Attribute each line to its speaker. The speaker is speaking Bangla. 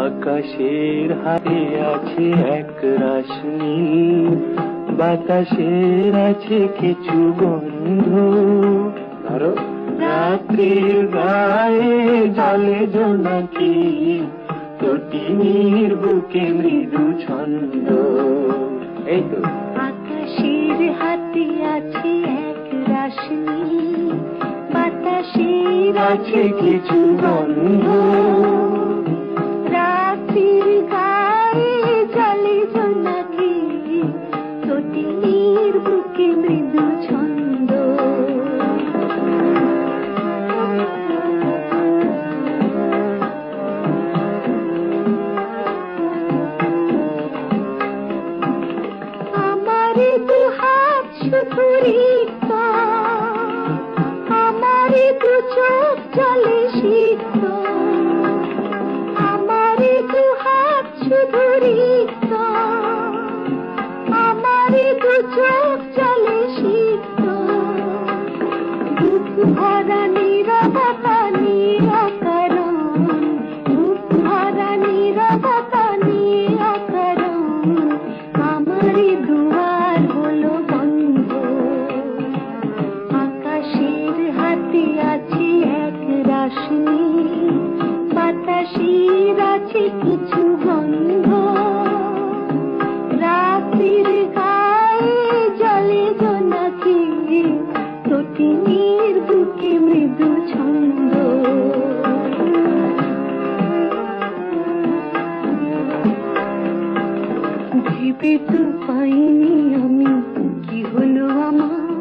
Speaker 1: আকাশের হাতে আছে এক রাশ নীল, বাতাসের আছে কিছু গন্ধ। ধরো, রাত্রির গায়ে জলে জোনাকি, তটিনীর বুকে মৃদু ছন্দ। এই তো
Speaker 2: আকাশের হাতে আছে এক রাশ নীল, বাতাসের
Speaker 1: আছে কিছু গন্ধ।
Speaker 2: রাত্রির গায়ে জলে জোনাকি, তটিনীর বুকে মৃদু ছন্দ। আমার দু হাত শুধু রিক্ত, আমার দু চোখ জলে সিক্ত, আমার দু হাত শুধু রিক্ত, আমার দু চোখ জলে সিক্ত। বুক ভরা নীরবতা নিরাকরণ, বুক ভরা নীরবতা নিরাকরণ। আমার দুয়ার হলো বন্ধ। আকাশের হাতে আছে এক রাশ নীল, বাতাসের আছে কিছু গন্ধ। রাত্রির গায়ে জলে জোনাকি, তটিনীর বুকে মৃদু ছন্দ। ভেবে তো পাইনি আমি কি হলো আমার,